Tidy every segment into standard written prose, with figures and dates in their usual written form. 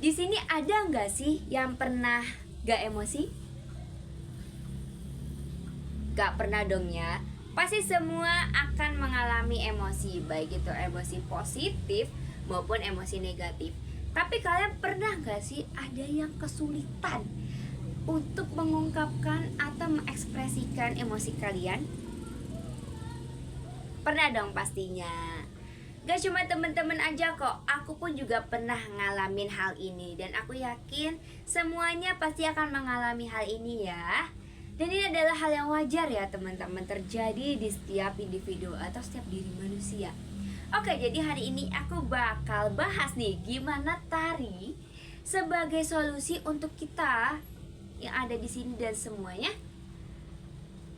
Di sini ada nggak sih yang pernah gak emosi? Gak pernah dong ya. Pasti semua akan mengalami emosi, baik itu emosi positif maupun emosi negatif. Tapi kalian pernah gak sih ada yang kesulitan untuk mengungkapkan atau mengekspresikan emosi kalian? Pernah dong pastinya. Gak cuma temen-temen aja kok, aku pun juga pernah ngalamin hal ini. Dan aku yakin semuanya pasti akan mengalami hal ini ya. Dan ini adalah hal yang wajar ya teman-teman, terjadi di setiap individu atau setiap diri manusia. Oke, jadi hari ini aku bakal bahas nih gimana tari sebagai solusi untuk kita yang ada di sini dan semuanya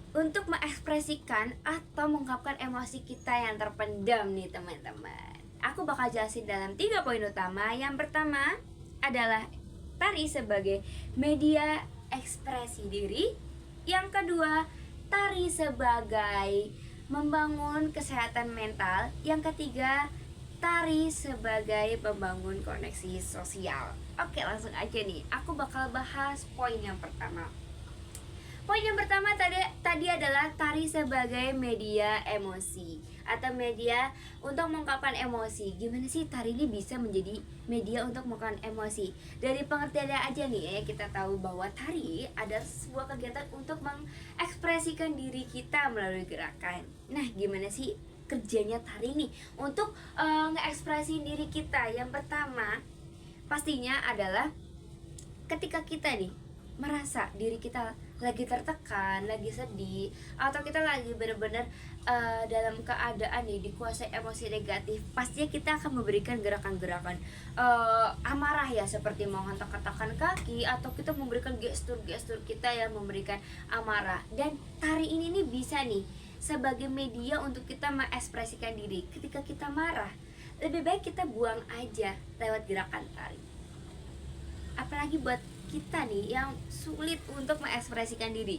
untuk mengekspresikan atau mengungkapkan emosi kita yang terpendam nih teman-teman. Aku bakal jelasin dalam 3 poin utama. Yang pertama adalah tari sebagai media ekspresi diri. Yang kedua, tari sebagai membangun kesehatan mental. Yang ketiga, tari sebagai membangun koneksi sosial. Oke, langsung aja nih. Aku bakal bahas poin yang pertama. Poin yang pertama tadi adalah tari sebagai media emosi atau media untuk mengungkapkan emosi. Gimana sih tari ini bisa menjadi media untuk mengungkapkan emosi? Dari pengertiannya aja nih ya, kita tahu bahwa tari adalah sebuah kegiatan untuk mengekspresikan diri kita melalui gerakan. Nah, gimana sih kerjanya tari nih untuk ngekspresiin diri kita? Yang pertama pastinya adalah ketika kita nih merasa diri kita lagi tertekan, lagi sedih, atau kita lagi benar-benar dalam keadaan nih dikuasai emosi negatif, pastinya kita akan memberikan gerakan-gerakan amarah ya, seperti menghentak-hentakan kaki, atau kita memberikan gestur-gestur kita yang memberikan amarah. Dan tari ini nih bisa nih sebagai media untuk kita mengekspresikan diri. Ketika kita marah, lebih baik kita buang aja lewat gerakan tari. Apalagi buat kita nih yang sulit untuk mengekspresikan diri,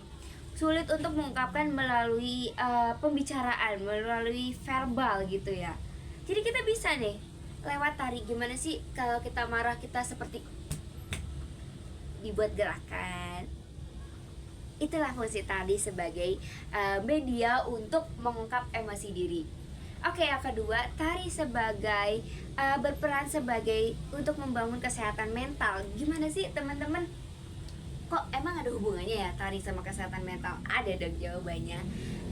sulit untuk mengungkapkan melalui pembicaraan, melalui verbal gitu ya. Jadi kita bisa nih lewat tari. Gimana sih kalau kita marah, kita seperti dibuat gerakan. Itulah fungsi tari sebagai media untuk mengungkap emosi diri. Oke, yang kedua, tari sebagai berperan sebagai untuk membangun kesehatan mental. Gimana sih teman-teman? Kok emang ada hubungannya ya tari sama kesehatan mental? Ada dong jawabannya.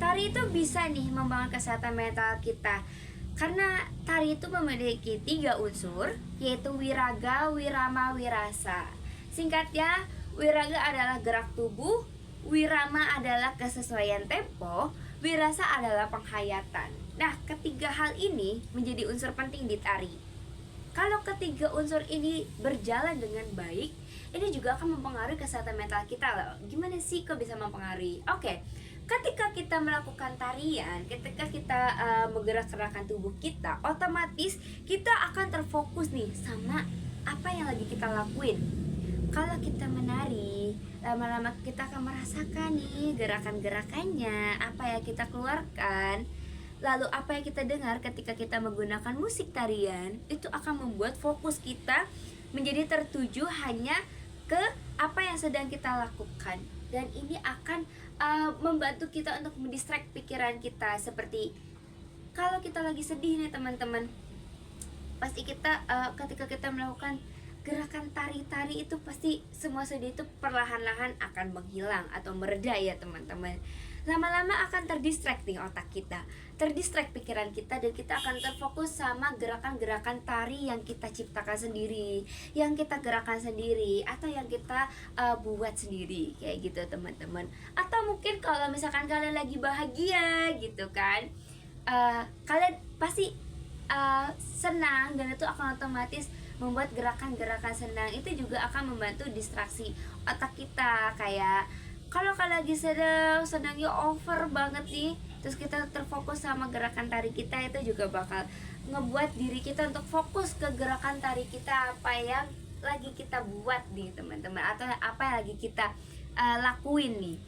Tari itu bisa nih membangun kesehatan mental kita, karena tari itu memiliki 3 unsur, yaitu wiraga, wirama, wirasa. Singkatnya, wiraga adalah gerak tubuh, wirama adalah kesesuaian tempo, wirasa adalah penghayatan. Nah, ketiga hal ini menjadi unsur penting di tari. Kalau ketiga unsur ini berjalan dengan baik, ini juga akan mempengaruhi kesehatan mental kita loh. Gimana sih kok bisa mempengaruhi? Oke, ketika kita melakukan tarian, ketika kita menggerak-gerakkan tubuh kita, otomatis kita akan terfokus nih sama apa yang lagi kita lakuin. Kalau kita menari, lama-lama kita akan merasakan nih gerakan-gerakannya, apa yang kita keluarkan. Lalu apa yang kita dengar ketika kita menggunakan musik tarian, itu akan membuat fokus kita menjadi tertuju hanya ke apa yang sedang kita lakukan. Dan ini akan membantu kita untuk mendistract pikiran kita. Seperti kalau kita lagi sedih nih teman-teman, pasti kita ketika kita melakukan gerakan tari-tari itu pasti semua sedih itu perlahan-lahan akan menghilang atau mereda ya teman-teman. Lama-lama akan terdistract nih otak kita, terdistract pikiran kita, dan kita akan terfokus sama gerakan-gerakan tari yang kita ciptakan sendiri, yang kita gerakan sendiri, atau yang kita buat sendiri kayak gitu teman-teman. Atau mungkin kalau misalkan kalian lagi bahagia gitu kan, kalian pasti senang, dan itu akan otomatis membuat gerakan-gerakan senang itu juga akan membantu distraksi otak kita. Kayak kalau kalian lagi senangnya over banget nih, terus kita terfokus sama gerakan tari kita, itu juga bakal ngebuat diri kita untuk fokus ke gerakan tari kita, apa yang lagi kita buat nih teman-teman, atau apa yang lagi kita lakuin nih.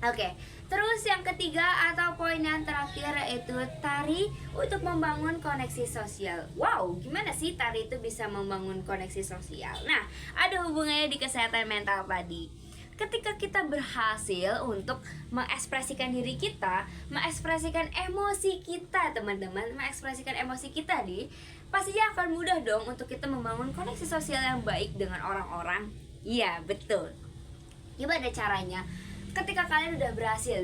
Oke, terus yang ketiga atau poin yang terakhir yaitu tari untuk membangun koneksi sosial. Wow, gimana sih tari itu bisa membangun koneksi sosial? Nah, ada hubungannya di kesehatan mental tadi. Ketika kita berhasil untuk mengekspresikan diri kita, mengekspresikan emosi kita, teman-teman, mengekspresikan emosi kita pastinya akan mudah dong untuk kita membangun koneksi sosial yang baik dengan orang-orang. Iya, betul. Gimana caranya? Ketika kalian udah berhasil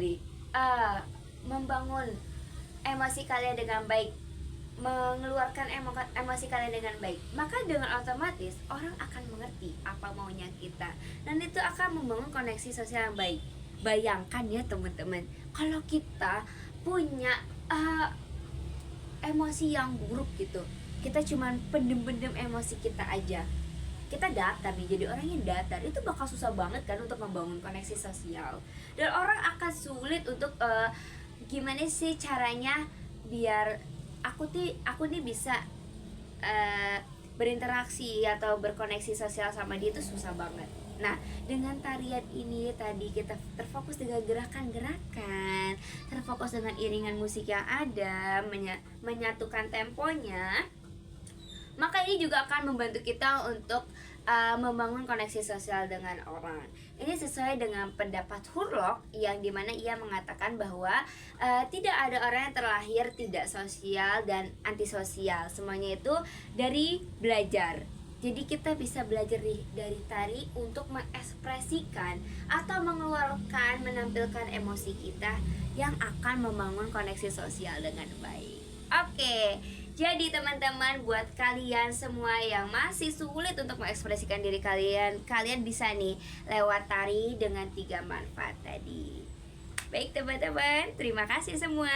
membangun emosi kalian dengan baik, mengeluarkan emosi kalian dengan baik, maka dengan otomatis orang akan mengerti apa maunya kita, dan itu akan membangun koneksi sosial yang baik. Bayangkan ya teman-teman, kalau kita punya emosi yang buruk gitu, kita cuman pendem-pendem emosi kita aja, kita datar nih, jadi orang yang datar, itu bakal susah banget kan untuk membangun koneksi sosial, dan orang akan sulit untuk gimana sih caranya biar aku nih bisa berinteraksi atau berkoneksi sosial sama dia, itu susah banget. Nah, dengan tarian ini tadi kita terfokus dengan gerakan-gerakan, terfokus dengan iringan musik yang ada, menyatukan temponya, maka ini juga akan membantu kita untuk membangun koneksi sosial dengan orang. Ini sesuai dengan pendapat Hurlock, yang dimana ia mengatakan bahwa tidak ada orang yang terlahir tidak sosial dan antisosial. Semuanya itu dari belajar. Jadi kita bisa belajar dari tari untuk mengekspresikan atau mengeluarkan, menampilkan emosi kita yang akan membangun koneksi sosial dengan baik. Oke, jadi teman-teman, buat kalian semua yang masih sulit untuk mengekspresikan diri kalian, kalian bisa nih lewat tari dengan 3 manfaat tadi. Baik teman-teman, terima kasih semua.